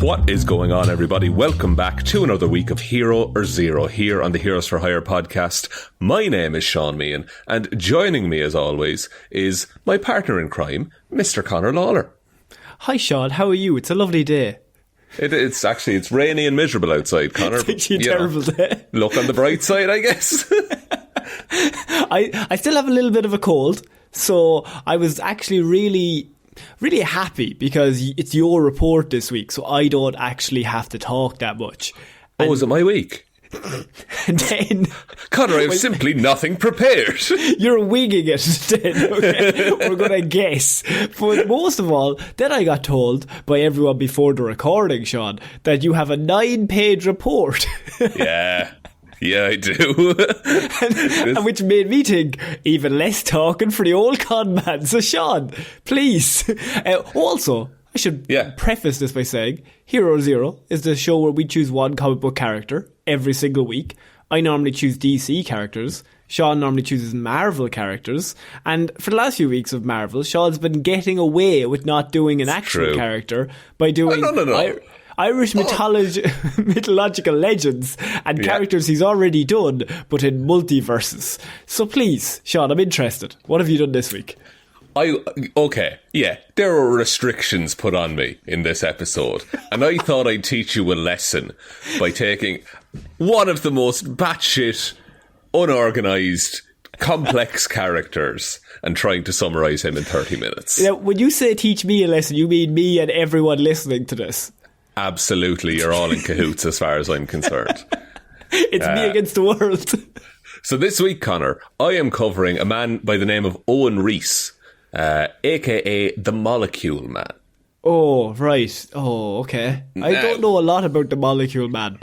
What is going on, everybody? Welcome back to another week of Hero or Zero here on the Heroes for Hire podcast. My name is Sean Meehan, and joining me as always is my partner in crime, Mr. Conor Lawler. Hi Sean, how are you? It's a lovely day. It's rainy and miserable outside, Conor. It's actually a terrible day. Look on the bright side, I guess. I still have a little bit of a cold, so I was actually really happy because it's your report this week, so I don't actually have to talk that much. Oh, is it my week? And then Conor, I have simply nothing prepared. You're winging it then, okay? We're going to guess. But most of all, then I got told by everyone before the recording, Sean, that you have a 9-page report. Yeah, I do. and which made me think, even less talking for the old con man. So Sean, please. Also, I should preface this by saying, Hero Zero is the show where we choose one comic book character every single week. I normally choose DC characters. Sean normally chooses Marvel characters. And for the last few weeks of Marvel, Sean's been getting away with not doing an actual character by doing... No. Irish mythological legends and characters he's already done, but in multiverses. So please, Sean, I'm interested. What have you done this week? There were restrictions put on me in this episode, and I thought I'd teach you a lesson by taking one of the most batshit, unorganised, complex characters and trying to summarise him in 30 minutes. Now, when you say teach me a lesson, you mean me and everyone listening to this? Absolutely, you're all in cahoots as far as I'm concerned. It's me against the world. So this week, Conor, I am covering a man by the name of Owen Rees, a.k.a. the Molecule Man. Oh, right. Oh, okay. I don't know a lot about the Molecule Man.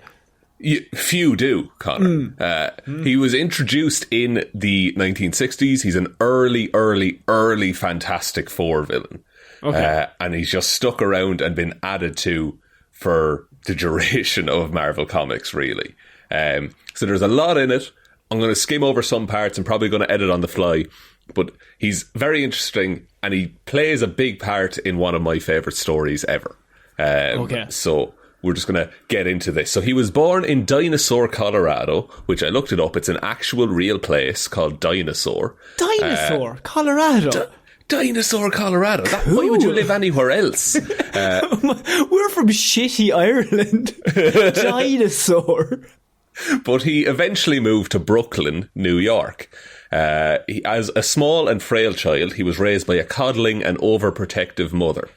Few do, Conor. He was introduced in the 1960s. He's an early Fantastic Four villain. Okay. And he's just stuck around and been added to for the duration of Marvel Comics, really. So there's a lot in it. I'm going to skim over some parts and probably going to edit on the fly. But he's very interesting, and he plays a big part in one of my favourite stories ever. So we're just going to get into this. So he was born in Dinosaur, Colorado, which I looked it up. It's an actual real place called Dinosaur. Colorado? Dinosaur, Colorado. Why would you live anywhere else? We're from shitty Ireland. Dinosaur. But he eventually moved to Brooklyn, New York. As a small and frail child, he was raised by a coddling and overprotective mother.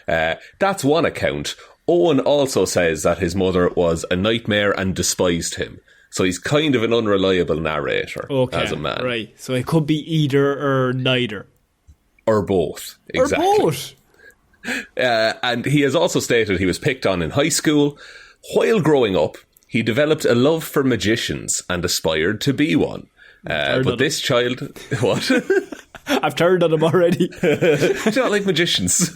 That's one account. Owen also says that his mother was a nightmare and despised him. So he's kind of an unreliable narrator as a man. Right, so it could be either or neither. Or both. Exactly. Or both. And he has also stated he was picked on in high school. While growing up, he developed a love for magicians and aspired to be one. But this child... What? I've turned on him already. Do you not like magicians?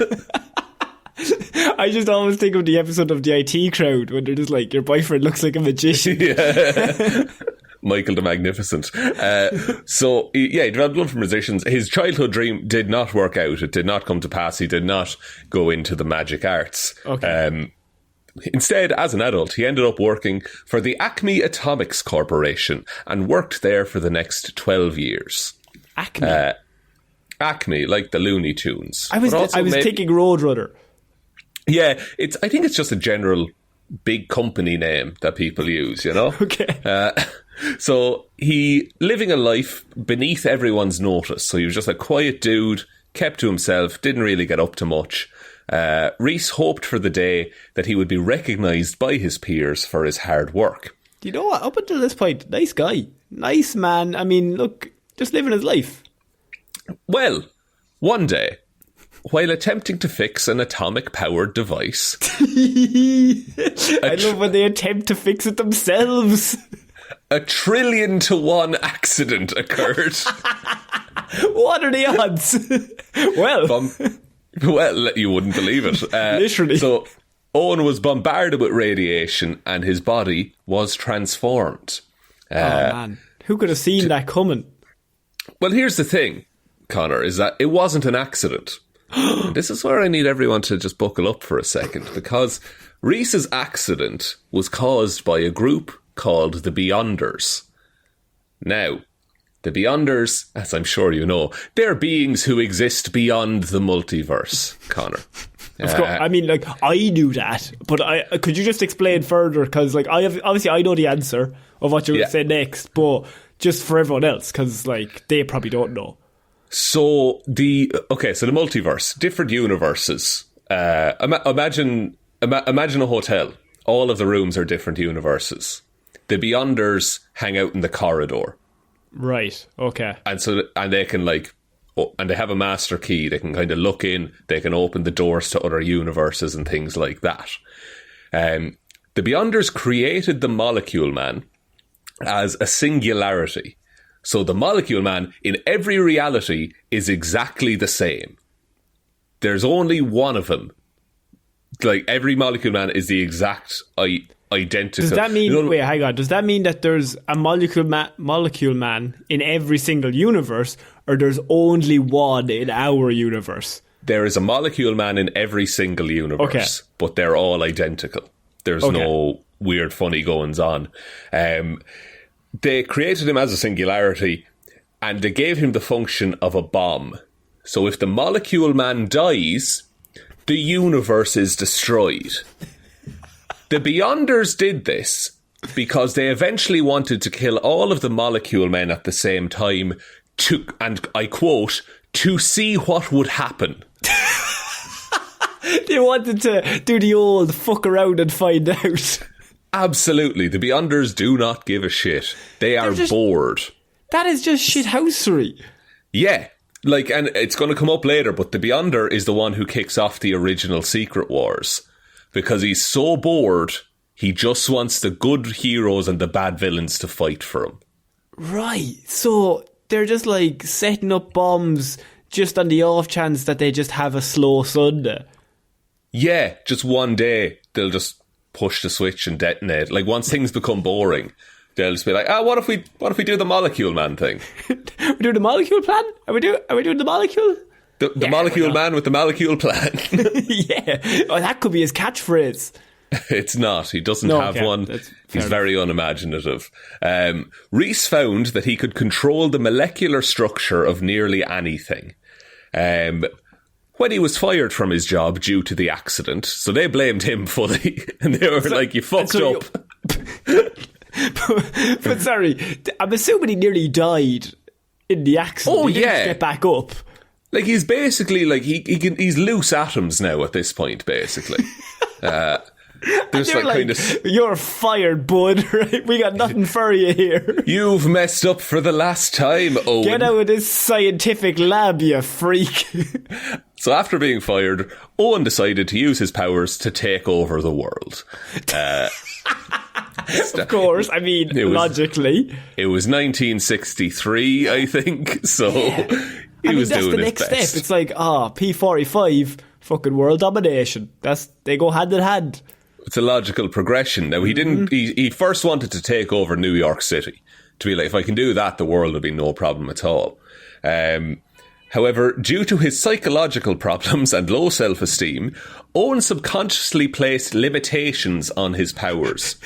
I just always think of the episode of the IT Crowd when they're just like, your boyfriend looks like a magician. Yeah. Michael the Magnificent. He developed love for musicians. His childhood dream did not work out. It did not come to pass. He did not go into the magic arts. Okay. Instead, as an adult, he ended up working for the Acme Atomics Corporation and worked there for the next 12 years. Acme? Acme, like the Looney Tunes. I was thinking Roadrunner. Yeah, I think it's just a general big company name that people use, you know? Okay. So he living a life beneath everyone's notice. So he was just a quiet dude, kept to himself, didn't really get up to much. Rees hoped for the day that he would be recognised by his peers for his hard work. You know what? Up until this point, nice guy. Nice man. I mean, look, just living his life. Well, one day, while attempting to fix an atomic-powered device... I love when they attempt to fix it themselves. 1,000,000,000,000 accident occurred. What are the odds? Well, you wouldn't believe it. Literally. So, Owen was bombarded with radiation and his body was transformed. Oh, man. Who could have seen that coming? Well, here's the thing, Connor, is that it wasn't an accident. This is where I need everyone to just buckle up for a second, because Reese's accident was caused by a group called the Beyonders. Now, the Beyonders, as I'm sure you know, they're beings who exist beyond the multiverse, Connor. Of course, I mean, like, I knew that, but could you just explain further? Because, like, obviously I know the answer of what you're going to say next, but just for everyone else, because, like, they probably don't know. So the multiverse, different universes. Imagine a hotel. All of the rooms are different universes. The Beyonders hang out in the corridor. Right. Okay. And they can and they have a master key. They can kind of look in. They can open the doors to other universes and things like that. The Beyonders created the Molecule Man as a singularity. So the Molecule Man in every reality is exactly the same. There's only one of him. Like, every Molecule Man is the exact identical. Does that mean, wait, hang on, does that mean that there's a Molecule Man in every single universe, or there's only one in our universe? There is a Molecule Man in every single universe, but they're all identical. There's no weird funny goings on. They created him as a singularity, and they gave him the function of a bomb. So if the Molecule Man dies, the universe is destroyed. The Beyonders did this because they eventually wanted to kill all of the Molecule Men at the same time to, and I quote, to see what would happen. They wanted to do the old fuck around and find out. Absolutely. The Beyonders do not give a shit. They are bored. That is just shithousery. Yeah. Like, and it's going to come up later, but the Beyonder is the one who kicks off the original Secret Wars. Because he's so bored, he just wants the good heroes and the bad villains to fight for him. Right. So they're just like setting up bombs just on the off chance that they just have a slow Sunday. Yeah, just one day they'll just push the switch and detonate. Like, once things become boring, they'll just be like, what if we do the Molecule Man thing? We do the Molecule Plan? Are we doing the Molecule? The Molecule Man with the Molecule Plan. Yeah. Oh, that could be his catchphrase. It's not. He doesn't have one. He's very unimaginative. Reese found that he could control the molecular structure of nearly anything. When he was fired from his job due to the accident, so they blamed him fully, and they were like, you fucked up. But sorry, I'm assuming he nearly died in the accident. Oh, he didn't get back up. Like, he's basically like he's loose atoms now at this point, basically. There's like kind of, you're fired, bud. Right? We got nothing for you here. You've messed up for the last time, Owen. Get out of this scientific lab, you freak. So after being fired, Owen decided to use his powers to take over the world. Of course, I mean, logically. It was 1963, I think, so he was doing his best. That's the next step. It's like, P45, fucking world domination. They go hand in hand. It's a logical progression. Now, he didn't. He first wanted to take over New York City, to be like, if I can do that, the world will be no problem at all. However, due to his psychological problems and low self-esteem, Owen subconsciously placed limitations on his powers,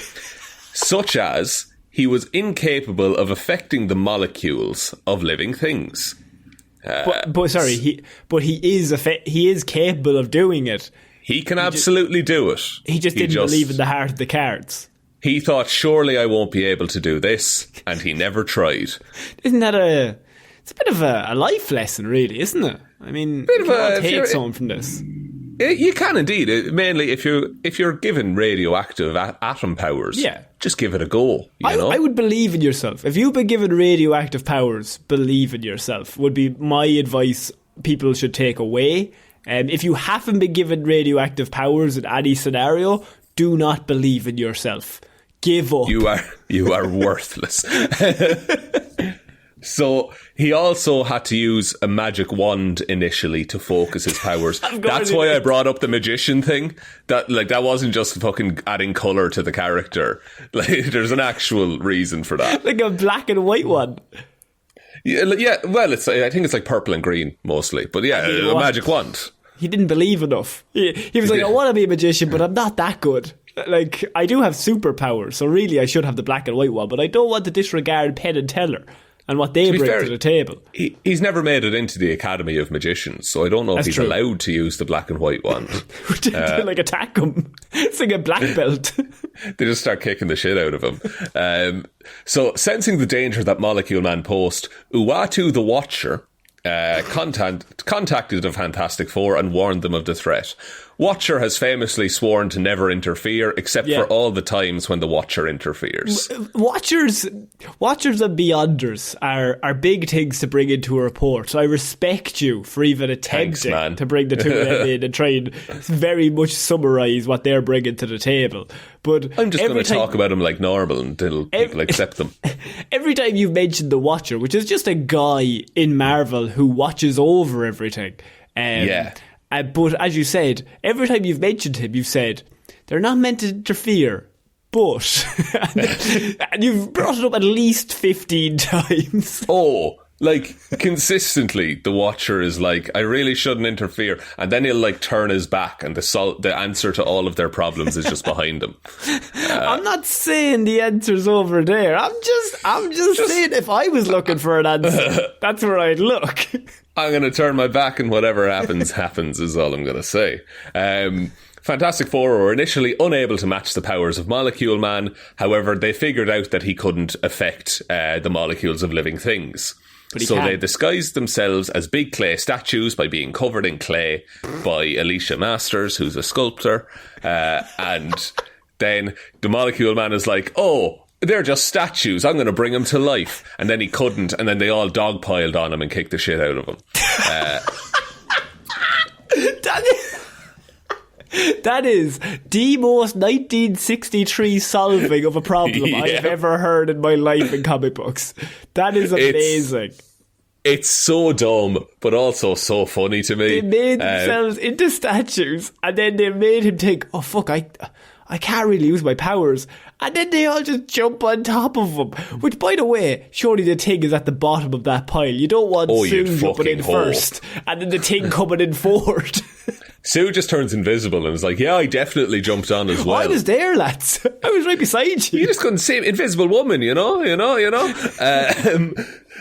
such as he was incapable of affecting the molecules of living things. He is capable of doing it. He can absolutely do it. He just didn't believe in the heart of the cards. He thought, surely I won't be able to do this, and he never tried. Isn't that it's a bit of a life lesson, really, isn't it? I mean, you can take something from this. You can indeed. Mainly if you're given radioactive atom powers, just give it a go. I would believe in yourself. If you've been given radioactive powers, believe in yourself would be my advice people should take away. If you haven't been given radioactive powers in any scenario, do not believe in yourself. Give up. You are worthless. So he also had to use a magic wand initially to focus his powers. That's why I brought up the magician thing. That wasn't just fucking adding colour to the character. Like, there's an actual reason for that. Like a black and white one. Yeah. Well, I think it's like purple and green mostly, but a magic wand. he didn't believe enough. He was like, I want to be a magician, but I'm not that good. Like, I do have superpowers, so really I should have the black and white one, but I don't want to disregard Penn and Teller and what they bring to the table. He's never made it into the Academy of Magicians, so I don't know if he's allowed to use the black and white wand. Like, attack him. It's like a black belt. They just start kicking the shit out of him. So, sensing the danger that Molecule Man posed, Uatu the Watcher contacted the Fantastic Four and warned them of the threat. Watcher has famously sworn to never interfere, except for all the times when the Watcher interferes. Watchers and Beyonders are big things to bring into a report. So I respect you for even attempting to bring the two of them in and try and very much summarise what they're bringing to the table. But I'm just going to talk about them like normal until people accept them. Every time you've mentioned the Watcher, which is just a guy in Marvel who watches over everything. But as you said, every time you've mentioned him, you've said, they're not meant to interfere, but... and you've brought it up at least 15 times. Oh, like, consistently, the Watcher is like, I really shouldn't interfere. And then he'll, like, turn his back and the answer to all of their problems is just behind him. I'm not saying the answer's over there. I'm just saying if I was looking for an answer, that's where I'd look. I'm going to turn my back and whatever happens is all I'm going to say. Fantastic Four were initially unable to match the powers of Molecule Man. However, they figured out that he couldn't affect the molecules of living things. So they disguised themselves as big clay statues by being covered in clay by Alicia Masters, who's a sculptor. And then the Molecule Man is like, oh, they're just statues, I'm going to bring them to life. And then he couldn't, and then they all dogpiled on him and kicked the shit out of him. That is the most 1963 solving of a problem I've ever heard in my life in comic books. That is amazing. It's so dumb, but also so funny to me. They made themselves into statues, and then they made him think, oh fuck, I can't really use my powers. And then they all just jump on top of him. Which, by the way, surely the thing is at the bottom of that pile. You don't want Sue jumping in first and then the thing coming in fourth. Sue just turns invisible and is like, yeah, I definitely jumped on as well. I was there, lads. I was right beside you. You just couldn't see him. Invisible woman, you know.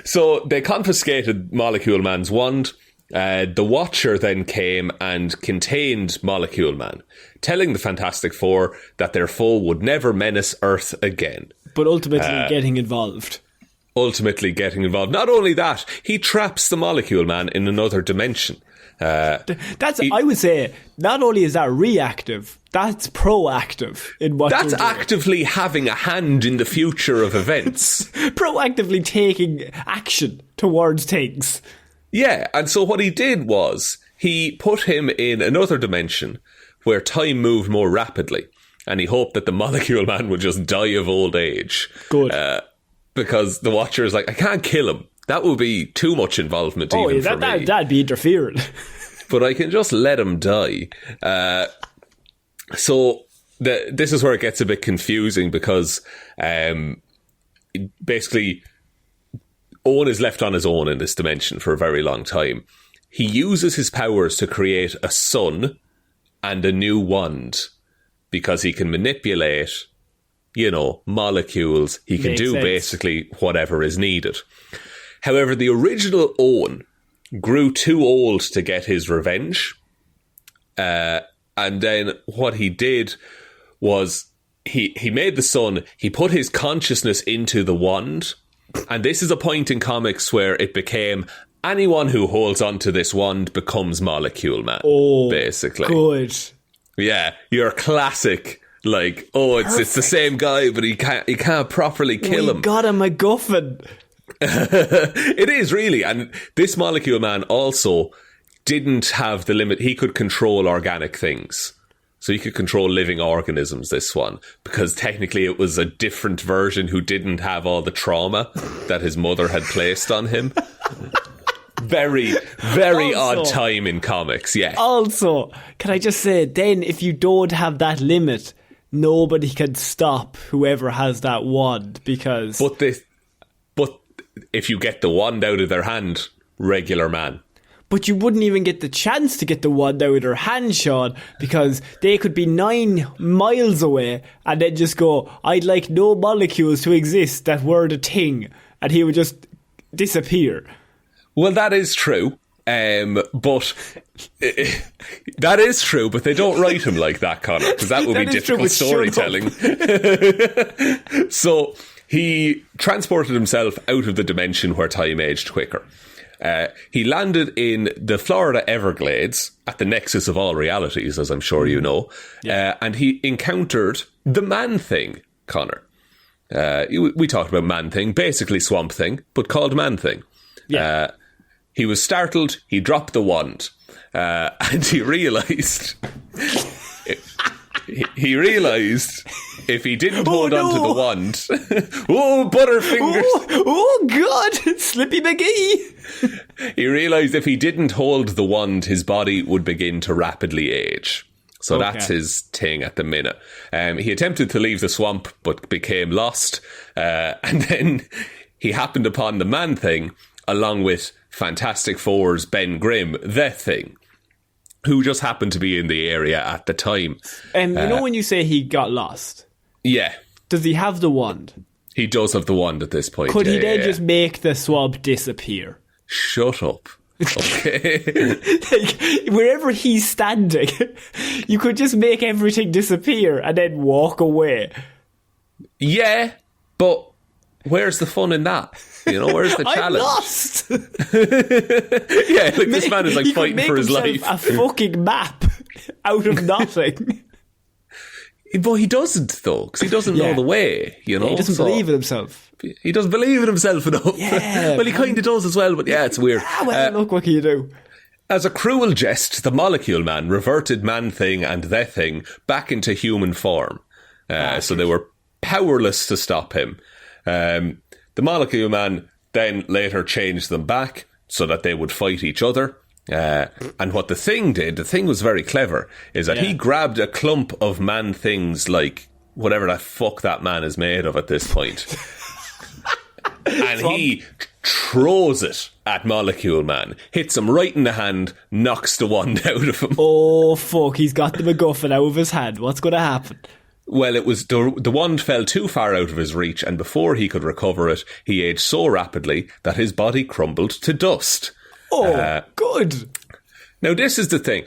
So they confiscated Molecule Man's wand. The Watcher then came and contained Molecule Man, telling the Fantastic Four that their foe would never menace Earth again. But ultimately getting involved. Not only that, he traps the Molecule Man in another dimension. I would say, not only is that reactive, that's proactive in what that's actively having a hand in the future of events. Proactively taking action towards things. Yeah, and so what he did was he put him in another dimension where time moved more rapidly, and he hoped that the Molecule Man would just die of old age. Good. Because the Watcher is like, I can't kill him. That would be too much involvement for me. That'd be interfering. But I can just let him die. So this is where it gets a bit confusing because basically Owen is left on his own in this dimension for a very long time. He uses his powers to create a sun and a new wand because he can manipulate, molecules. He can do basically whatever is needed. However, the original Owen grew too old to get his revenge. And then what he did was he made the sun, he put his consciousness into the wand. And this is a point in comics where it became anyone who holds onto this wand becomes Molecule Man. Oh, basically. Good. Yeah, your classic, like, it's the same guy, but he can't properly kill him. We got a MacGuffin. It is really, and this Molecule Man also didn't have the limit. He could control organic things. So he could control living organisms, this one, because technically it was a different version who didn't have all the trauma that his mother had placed on him. Very, very odd time in comics, yeah. Also, can I just say, then if you don't have that limit, nobody can stop whoever has that wand, because... But if you get the wand out of their hand, regular man. but you wouldn't even get the chance to get the wand out of their hand, Shaun, because they could be 9 miles away and then just go, I'd like no molecules to exist that were the thing, and he would just disappear. Well, that is true. But that is true, but they don't write him like that, Connor, because that would be difficult storytelling. So he transported himself out of the dimension where time aged quicker. He landed in the Florida Everglades at the nexus of all realities, as I'm sure you know, and he encountered the Man-Thing, Connor. We talked about Man-Thing, basically Swamp Thing, but called Man-Thing. Yeah. He was startled, he dropped the wand, and he realised... he realised if he didn't hold on to the wand... oh, Butterfingers! Oh, God! Slippy McGee! He realised if he didn't hold the wand, his body would begin to rapidly age. So that's his thing at the minute. He attempted to leave the swamp, but became lost. And then he happened upon the Man-Thing, along with Fantastic Four's Ben Grimm, the Thing, who just happened to be in the area at the time. You know when you say he got lost? Yeah. Does he have the wand? He does have the wand at this point. Could he then just make the swamp disappear? Shut up. Okay. Like, wherever he's standing, you could just make everything disappear and then walk away. Yeah, but where's the fun in that? You know, where's the challenge? I'm lost. Yeah, like this man is like fighting for his life. A fucking map out of nothing. But he doesn't, though, because he doesn't know the way. You know, he doesn't believe in himself. He doesn't believe in himself enough. Yeah, well, he kind of does as well, but yeah, it's weird. Well, look, what can you do? As a cruel jest, the Molecule Man reverted Man-Thing and the Thing back into human form. So they were powerless to stop him. The Molecule Man then later changed them back so that they would fight each other. And what the Thing did, the Thing was very clever, is that he grabbed a clump of Man-Things, like whatever the fuck that man is made of at this point. And he throws it at Molecule Man, hits him right in the hand, knocks the wand out of him. Oh, fuck, he's got the MacGuffin out of his hand. What's going to happen? Well, it was the wand fell too far out of his reach, and before he could recover it, he aged so rapidly that his body crumbled to dust. Oh, good. Now, this is the thing.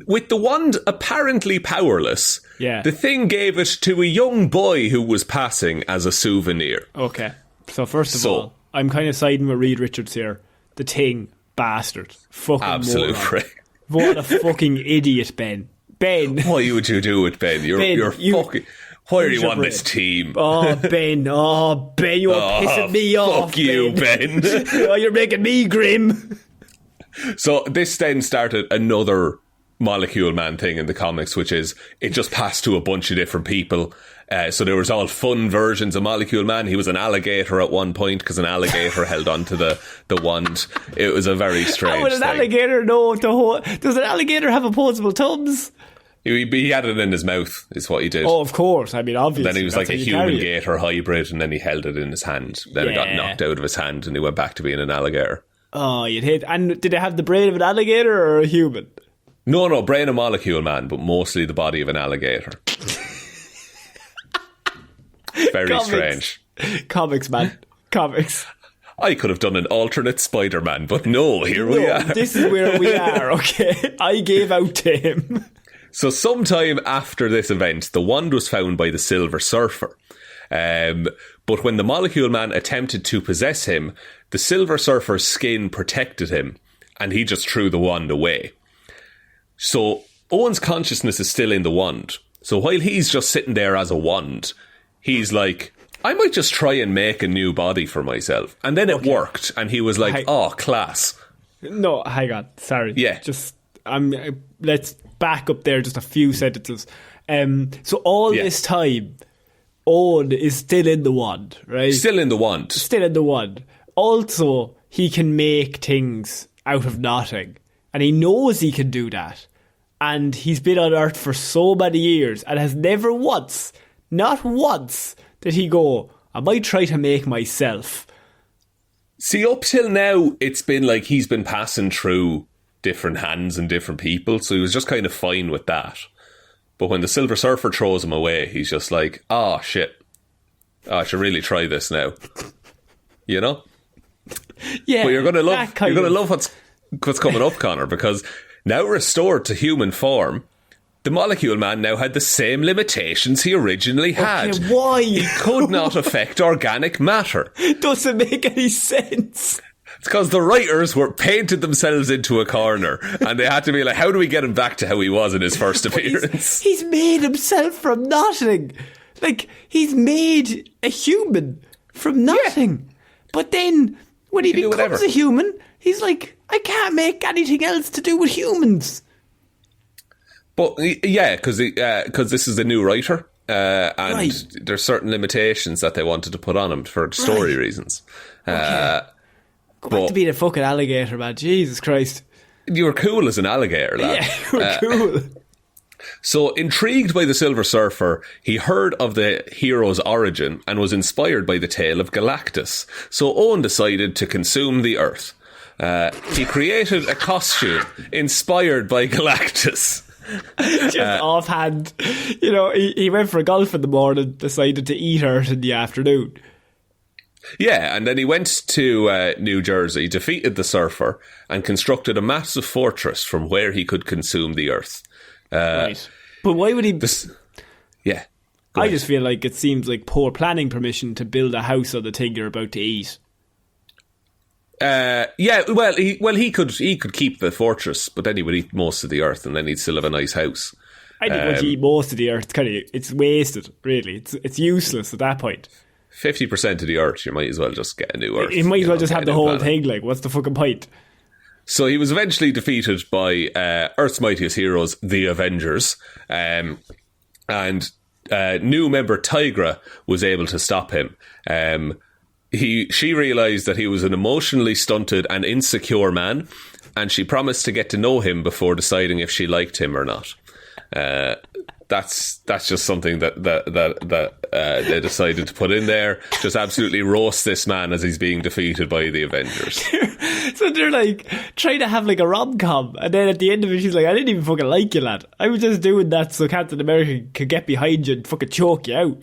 With the wand apparently powerless, the Thing gave it to a young boy who was passing as a souvenir. Okay. So, first of all, I'm kind of siding with Reed Richards here. The Thing, bastard. Fucking absolute moron. prick. What a fucking idiot, Ben. Ben. Why would you do it, Ben? You're fucking... Why are you on this team? Oh, Ben. Oh, Ben, you're pissing me off. Fuck you, Ben. Oh, you're making me grim. So this then started another Molecule Man thing in the comics, which is it just passed to a bunch of different people. So there was all fun versions of Molecule Man. He was an alligator at one point because an alligator held onto the wand. It was a very strange thing. How would an alligator know to hold? Does an alligator have opposable thumbs? He had it in his mouth, is what he did. Oh, of course. I mean, obviously. Then he was like a human gator hybrid, and then he held it in his hand. Then it got knocked out of his hand, and he went back to being an alligator. Oh, you'd hate. And did it have the brain of an alligator or a human? No, brain of Molecule Man, but mostly the body of an alligator. Very strange. Comics, man. Comics. I could have done an alternate Spider-Man, but no, we are. This is where we are, okay? I gave out to him. So sometime after this event, the wand was found by the Silver Surfer. But when the Molecule Man attempted to possess him, the Silver Surfer's skin protected him, and he just threw the wand away. So Owen's consciousness is still in the wand. So while he's just sitting there as a wand, he's like, I might just try and make a new body for myself. And then it worked, and he was like, oh, class. No, hang on. Sorry. Yeah. Let's back up there just a few sentences. So all this time, Owen is still in the wand, right? Still in the wand. Still in the wand. Also, he can make things out of nothing. And he knows he can do that. And he's been on Earth for so many years and has never once, not once, did he go, I might try to make myself. See, up till now, it's been like he's been passing through different hands and different people, so he was just kind of fine with that. But when the Silver Surfer throws him away, he's just like, oh, shit. Oh, I should really try this now. You know? Yeah. But you're going to love what's coming up, Connor, because now restored to human form, the Molecule Man now had the same limitations he originally had. Okay, why? He could not affect organic matter. Doesn't make any sense. It's because the writers were painted themselves into a corner and they had to be like, how do we get him back to how he was in his first appearance? He's made himself from nothing. Like, he's made a human from nothing. Yeah. But then, when he becomes a human, he's like, I can't make anything else to do with humans. But, yeah, because this is a new writer. And there's certain limitations that they wanted to put on him for story reasons. Okay. Go back to being a fucking alligator, man. Jesus Christ. You were cool as an alligator, lad. Yeah, you were cool. So, intrigued by the Silver Surfer, he heard of the hero's origin and was inspired by the tale of Galactus. So, Owen decided to consume the Earth. He created a costume inspired by Galactus. Just offhand. You know, he went for a golf in the morning, decided to eat Earth in the afternoon. Yeah, and then he went to New Jersey, defeated the Surfer, and constructed a massive fortress from where he could consume the Earth. Right. But why would he... Yeah. I just feel like it seems like poor planning permission to build a house on the thing you're about to eat. Yeah, well, he could keep the fortress, but then he would eat most of the Earth, and then he'd still have a nice house. I think once you eat most of the Earth, it's wasted, really. It's useless at that point. 50% of the Earth, you might as well just get a new Earth. You might as well just have the whole thing, like, what's the fucking point? So he was eventually defeated by Earth's mightiest heroes, the Avengers, and new member Tigra was able to stop him. She realised that he was an emotionally stunted and insecure man, and she promised to get to know him before deciding if she liked him or not. That's just something that they decided to put in there. Just absolutely roast this man as he's being defeated by the Avengers. So they're like trying to have like a rom-com, and then at the end of it she's like, I didn't even fucking like you, lad. I was just doing that so Captain America could get behind you and fucking choke you out.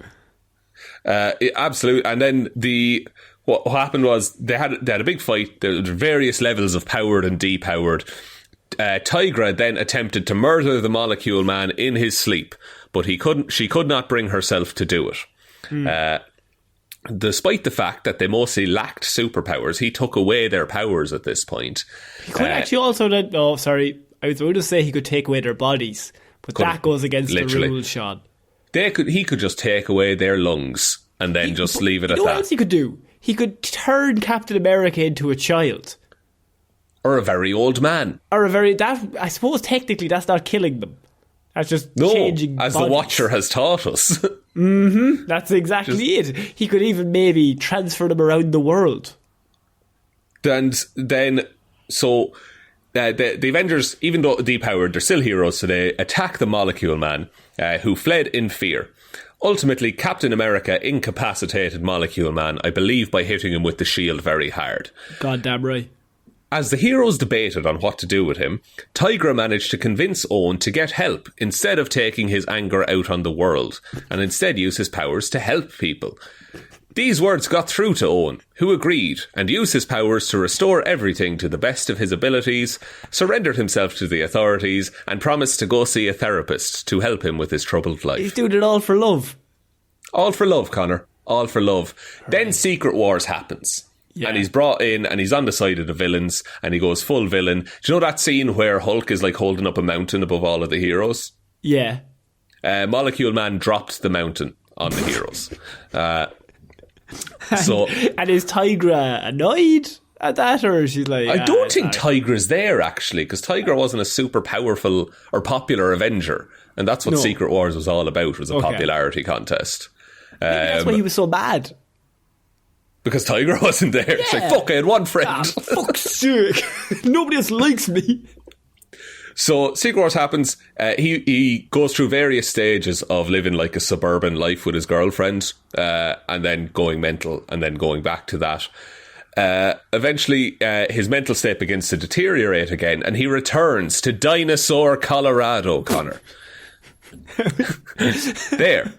Absolutely. And then what happened was they had a big fight. There were various levels of powered and depowered. Tigra then attempted to murder the Molecule Man in his sleep, but she could not bring herself to do it. Despite the fact that they mostly lacked superpowers, he took away their powers at this point. He could actually also... I was about to say he could take away their bodies, but that goes against the rules, Sean. He could just take away their lungs and then just leave it at that. You know what else he could do? He could turn Captain America into a child. Or a very old man. I suppose technically that's not killing them. That's just changing as bodies. the Watcher has taught us. Mm-hmm. That's exactly it. He could even maybe transfer them around the world. And then, so the Avengers, even though depowered, they're still heroes today, attack the Molecule Man, who fled in fear. Ultimately, Captain America incapacitated Molecule Man, I believe, by hitting him with the shield very hard. Goddamn right. As the heroes debated on what to do with him, Tigra managed to convince Owen to get help instead of taking his anger out on the world, and instead use his powers to help people. These words got through to Owen, who agreed and used his powers to restore everything to the best of his abilities, surrendered himself to the authorities, and promised to go see a therapist to help him with his troubled life. He's doing it all for love. All for love, Connor. All for love. Right. Then Secret Wars happens. Yeah. And he's brought in and he's on the side of the villains and he goes full villain. Do you know that scene where Hulk is like holding up a mountain above all of the heroes? Yeah. Molecule Man dropped the mountain on the heroes. And is Tigra annoyed at that, or is she like... I don't think Tigra's there, actually, because Tigra wasn't a super powerful or popular Avenger, and that's what Secret Wars was all about, was a popularity contest. That's why he was so bad. Because Tigra wasn't there. Yeah. It's like, fuck, I had one friend. Fuck's sake. Nobody else likes me. So Secret Wars happens. He goes through various stages of living like a suburban life with his girlfriend, and then going mental, and then going back to that. Eventually, his mental state begins to deteriorate again, and he returns to Dinosaur, Colorado, Connor. There.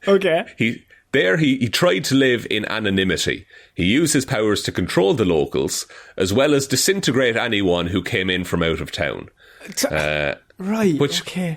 Okay. He tried to live in anonymity. He used his powers to control the locals, as well as disintegrate anyone who came in from out of town. Right,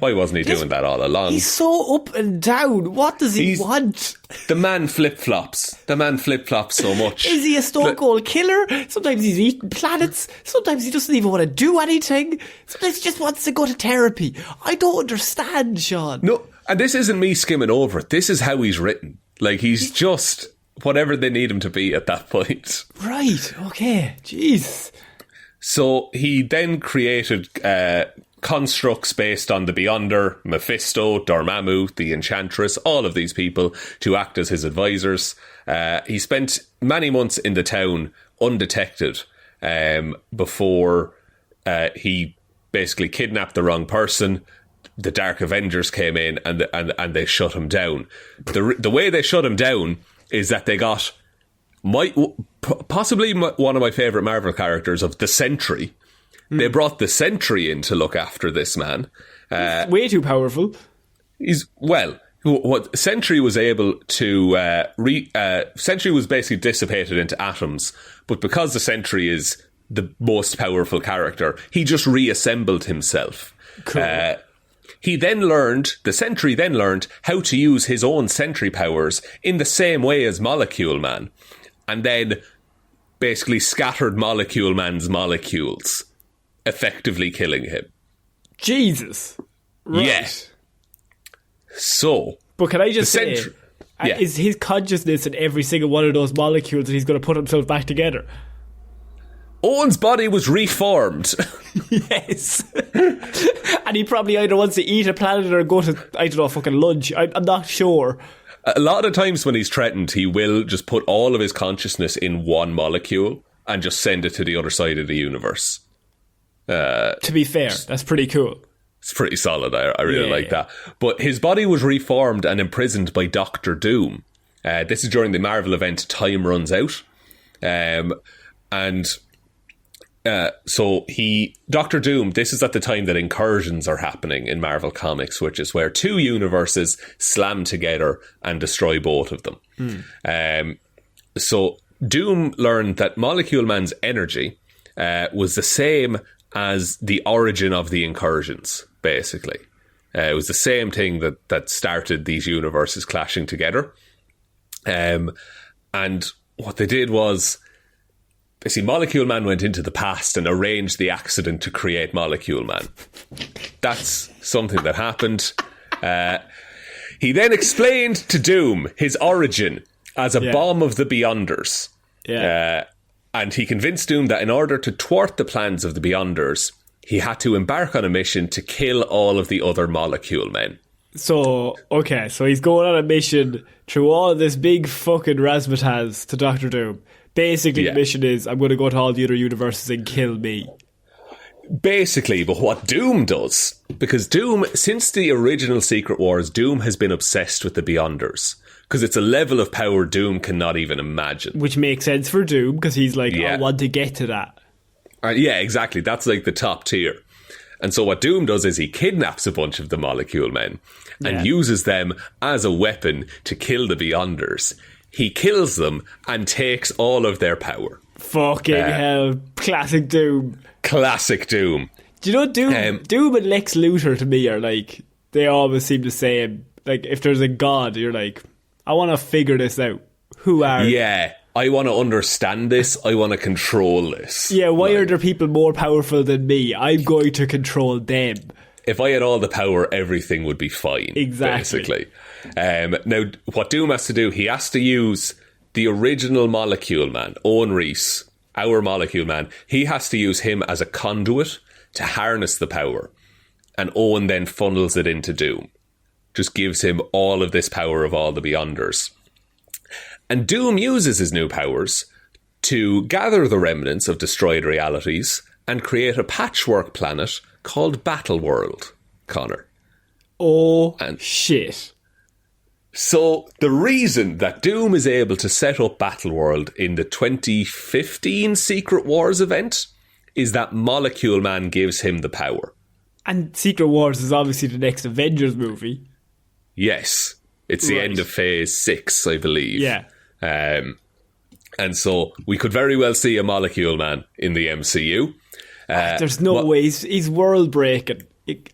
Why wasn't he doing that all along? He's so up and down. What does he want? The man flip-flops. The man flip-flops so much. Is he a stone cold killer? Sometimes he's eating planets. Sometimes he doesn't even want to do anything. Sometimes he just wants to go to therapy. I don't understand, Shaun. No, and this isn't me skimming over it. This is how he's written. Like, he's just whatever they need him to be at that point. Right, okay. Jeez. So he then created constructs based on the Beyonder, Mephisto, Dormammu, the Enchantress, all of these people to act as his advisors. He spent many months in the town undetected before he basically kidnapped the wrong person. The Dark Avengers came in and they shut him down. The way they shut him down is that they got possibly one of my favourite Marvel characters of the Sentry. They brought the Sentry in to look after this man. Way too powerful. What Sentry was able to Sentry was basically dissipated into atoms, but because the Sentry is the most powerful character, he just reassembled himself. Cool. The Sentry then learned how to use his own Sentry powers in the same way as Molecule Man, and then basically scattered Molecule Man's molecules, effectively killing him. Jesus. Right. Yeah. So, but can I just say, is his consciousness in every single one of those molecules and he's going to put himself back together? Owen's body was reformed. Yes. And he probably either wants to eat a planet or go to, I don't know, fucking lunch. I'm not sure. A lot of times when he's threatened, he will just put all of his consciousness in one molecule and just send it to the other side of the universe. To be fair, that's pretty cool. It's pretty solid. I really like that. But his body was reformed and imprisoned by Doctor Doom. This is during the Marvel event Time Runs Out. Doctor Doom, this is at the time that incursions are happening in Marvel Comics, which is where two universes slam together and destroy both of them. So Doom learned that Molecule Man's energy was the same as the origin of the incursions, basically. It was the same thing that started these universes clashing together. And what they did was, basically, Molecule Man went into the past and arranged the accident to create Molecule Man. That's something that happened. He then explained to Doom his origin as a bomb of the Beyonders. Yeah. And he convinced Doom that in order to thwart the plans of the Beyonders, he had to embark on a mission to kill all of the other Molecule Men. So he's going on a mission through all of this big fucking razzmatazz to Doctor Doom. Basically, the mission is, I'm going to go to all the other universes and kill me. Basically, but what Doom does, because Doom, since the original Secret Wars, Doom has been obsessed with the Beyonders. Because it's a level of power Doom cannot even imagine. Which makes sense for Doom, because he's like, I want to get to that. Yeah, exactly. That's like the top tier. And so what Doom does is he kidnaps a bunch of the Molecule Men and uses them as a weapon to kill the Beyonders. He kills them and takes all of their power. Fucking hell. Classic Doom. Classic Doom. Do you know Doom and Lex Luthor to me are like, they always seem the same. Like, if there's a god, you're like, I want to figure this out. Who are Yeah, I want to understand this. I want to control this. Yeah, why are there people more powerful than me? I'm going to control them. If I had all the power, everything would be fine. Exactly. Basically. Now, what Doom has to do, he has to use the original Molecule Man, Owen Reese, our Molecule Man. He has to use him as a conduit to harness the power. And Owen then funnels it into Doom. Just gives him all of this power of all the Beyonders. And Doom uses his new powers to gather the remnants of destroyed realities and create a patchwork planet called Battleworld, Connor. Shit. So the reason that Doom is able to set up Battleworld in the 2015 Secret Wars event is that Molecule Man gives him the power. And Secret Wars is obviously the next Avengers movie. Yes. It's the end of Phase 6, I believe. Yeah. And so we could very well see a Molecule Man in the MCU. There's no way. He's world breaking.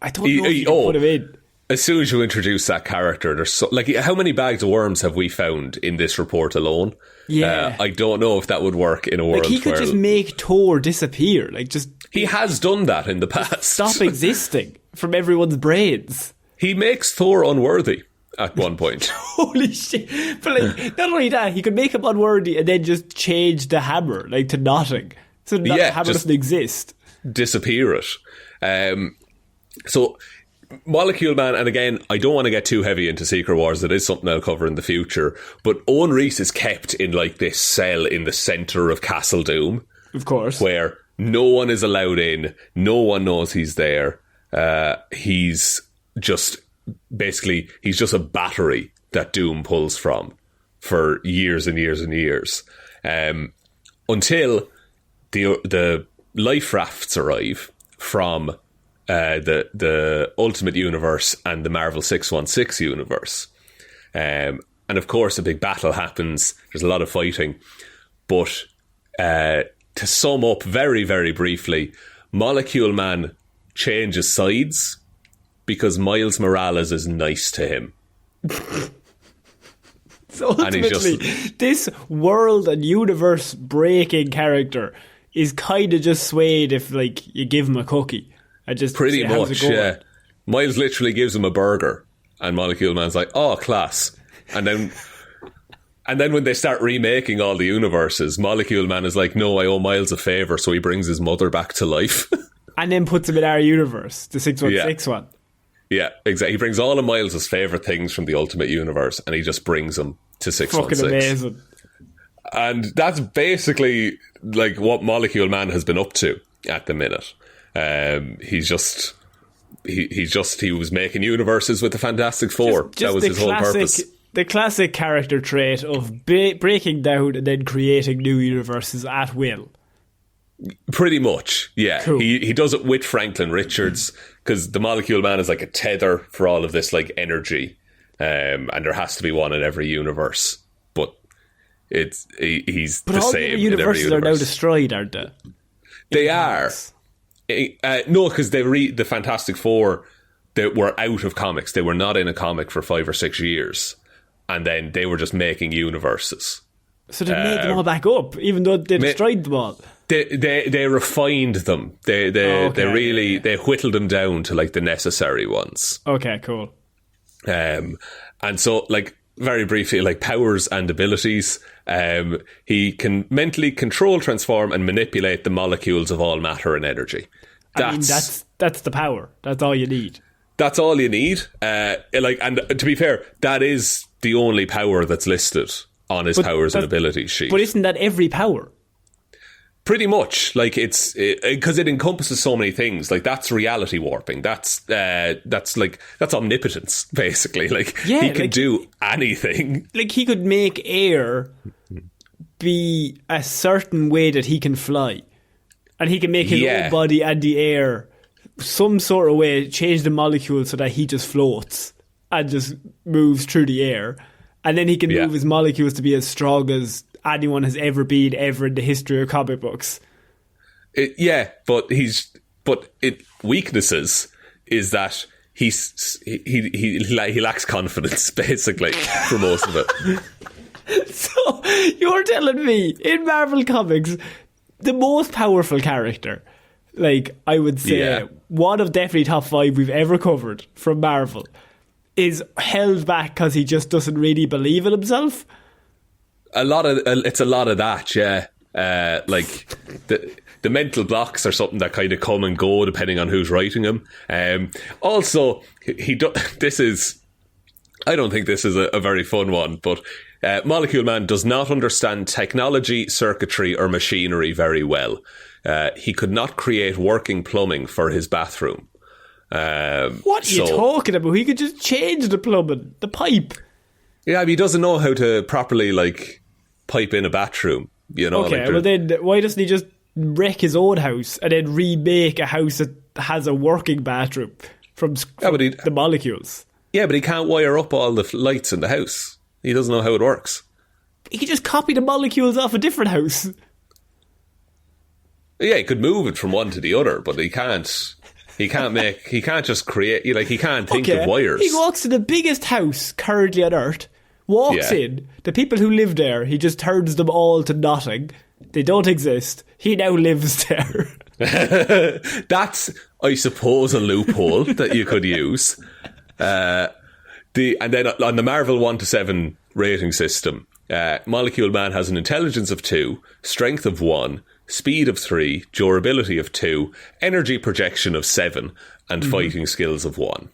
I don't know if you can put him in. As soon as you introduce that character, there's so, like, how many bags of worms have we found in this report alone? Yeah. I don't know if that would work in a world where... He could just make Thor disappear. He has done that in the past. Stop existing from everyone's brains. He makes Thor unworthy at one point. Holy shit. But not only that, he could make him unworthy and then just change the hammer, to nothing. So the hammer doesn't exist. Disappear it. So... Molecule Man, and again, I don't want to get too heavy into Secret Wars. It is something I'll cover in the future. But Owen Reece is kept in this cell in the centre of Castle Doom. Of course. Where no one is allowed in. No one knows he's there. He's just a battery that Doom pulls from for years and years and years. Until the life rafts arrive from... the Ultimate Universe and the Marvel 616 universe. And of course, a big battle happens. There's a lot of fighting. But to sum up very, very briefly, Molecule Man changes sides because Miles Morales is nice to him. So ultimately, this world and universe breaking character is kind of just swayed if you give him a cookie. Pretty much, yeah. Miles literally gives him a burger, and Molecule Man's like, "Oh, class!" And then when they start remaking all the universes, Molecule Man is like, "No, I owe Miles a favour," so he brings his mother back to life, and then puts him in our universe, the 616 one. Yeah, exactly. He brings all of Miles' favourite things from the Ultimate Universe, and he just brings them to 616. Fucking amazing. And that's basically what Molecule Man has been up to at the minute. He was making universes with the Fantastic Four. That was his whole purpose. The classic character trait of breaking down and then creating new universes at will. Pretty much, yeah. Cool. He does it with Franklin Richards because the Molecule Man is like a tether for all of this energy, and there has to be one in every universe. But he's the same. But all the universes are now destroyed, aren't they? They are. No, because the Fantastic Four, they were out of comics. They were not in a comic for 5 or 6 years, and then they were just making universes. So they made them all back up, even though they destroyed them all. They refined them. They whittled them down to the necessary ones. Okay, cool. And so very briefly, powers and abilities. He can mentally control, transform, and manipulate the molecules of all matter and energy. That's the power. That's all you need. That's all you need. And to be fair, that is the only power that's listed on his powers and abilities sheet. But isn't that every power? Pretty much, it's because it encompasses so many things. That's reality warping. That's omnipotence, basically. He can do anything. He could make air be a certain way that he can fly, and he can make his own body and the air some sort of way, change the molecule so that he just floats and just moves through the air, and then he can move his molecules to be as strong as anyone has ever been ever in the history of comic books. Weaknesses is that he lacks confidence, basically, for most of it. So you're telling me in Marvel Comics, the most powerful character, I would say one of definitely top 5 we've ever covered from Marvel, is held back because he just doesn't really believe in himself? It's a lot of that, yeah. The mental blocks are something that kind of come and go depending on who's writing them. Also, I don't think this is a very fun one, but Molecule Man does not understand technology, circuitry, or machinery very well. He could not create working plumbing for his bathroom. What are you talking about? He could just change the plumbing, the pipe. Yeah, but he doesn't know how to properly, like, pipe in a bathroom. You know, okay, like well then why doesn't he just wreck his own house and then remake a house that has a working bathroom from the molecules? Yeah, but he can't wire up all the lights in the house. He doesn't know how it works. He could just copy the molecules off a different house. Yeah, he could move it from one to the other, but he can't. He can't just create. Like, he can't think of wires. He walks to the biggest house currently on Earth. Walks in. The people who live there, he just turns them all to nothing. They don't exist. He now lives there. That's, I suppose, a loophole that you could use. And then on the Marvel 1 to 7 rating system, Molecule Man has an intelligence of 2, strength of 1, speed of 3, durability of 2, energy projection of 7, and fighting skills of 1.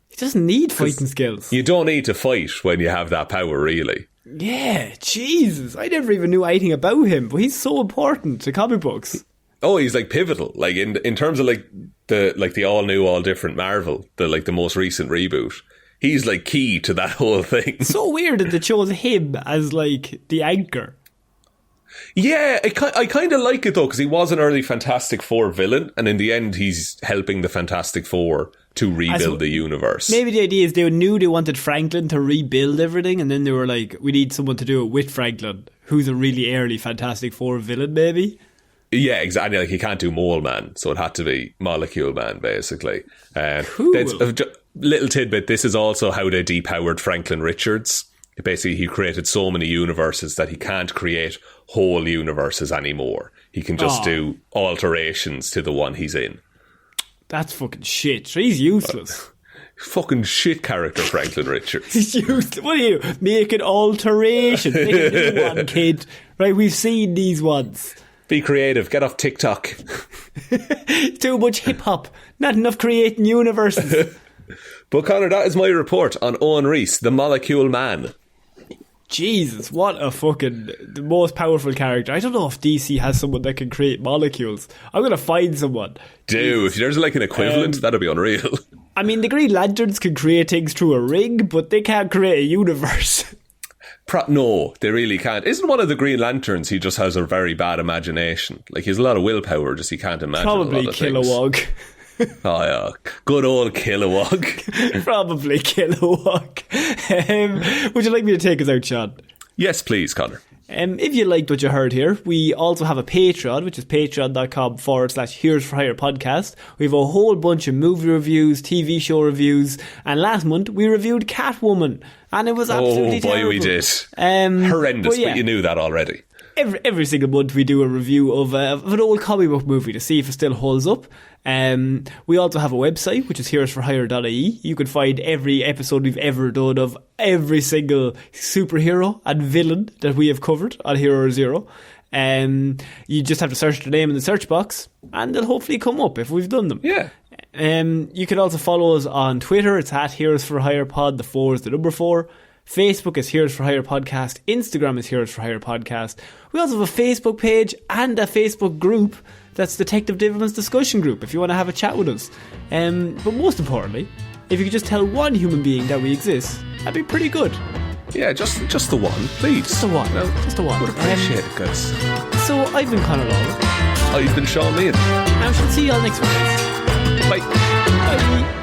He doesn't need fighting skills. You don't need to fight when you have that power, really. Yeah, Jesus. I never even knew anything about him, but he's so important to comic books. Oh, he's like pivotal. Like in terms of like the all new, all different Marvel, the most recent reboot. He's like key to that whole thing. It's so weird that they chose him as like the anchor. Yeah, I kind of like it though, because he was an early Fantastic Four villain, and in the end he's helping the Fantastic Four to rebuild the universe. Maybe the idea is they knew they wanted Franklin to rebuild everything, and then they were like, we need someone to do it with Franklin, who's a really early Fantastic Four villain, maybe. Yeah, exactly. Like, he can't do Mole Man, so it had to be Molecule Man, basically. Cool. Little tidbit, this is also how they depowered Franklin Richards. Basically, he created so many universes that he can't create whole universes anymore. He can just do alterations to the one he's in. That's fucking shit. He's useless. Fucking shit character, Franklin Richards. He's useless. What are you? Make an alteration. Make a new one, kid. Right, we've seen these ones. Be creative. Get off TikTok. Too much hip-hop. Not enough creating universes. But Connor, that is my report on Owen Reece, the Molecule Man. Jesus, what a fucking the most powerful character. I don't know if DC has someone that can create molecules. I'm going to find someone. If there's like an equivalent, that'd be unreal. I mean, the Green Lanterns can create things through a ring, but they can't create a universe. No, they really can't. Isn't one of the Green Lanterns, he just has a very bad imagination? Like, he has a lot of willpower, just he can't imagine Probably a lot of Kilowog. things. Oh yeah, good old Kilowog. Probably Kilowog. Would you like me to take us out, Shaun? Yes, please, Connor. If you liked what you heard here, we also have a Patreon, which is patreon.com/Heroes for Hire podcast. We have a whole bunch of movie reviews, TV show reviews, and last month we reviewed Catwoman, and it was absolutely terrible. We did. Horrendous, but you knew that already. Every single month we do a review of an old comic book movie to see if it still holds up. We also have a website, which is heroesforhire.ie. You can find every episode we've ever done of every single superhero and villain that we have covered on Hero Zero. You just have to search the name in the search box and they'll hopefully come up if we've done them. Yeah. You can also follow us on Twitter. It's at Heroes for Hire Pod. The 4 is the number 4. Facebook is Heroes for Hire Podcast. Instagram is Heroes for Hire Podcast. We also have a Facebook page and a Facebook group that's Detective Divilman's discussion group if you want to have a chat with us. But most importantly, if you could just tell one human being that we exist, that'd be pretty good. Yeah, just the one, please. Just the one. Well, just the one. Would appreciate it, guys. So I've been Conor Lawler. I've been Shaun Meehan. And I shall see you all next week. Bye. Bye.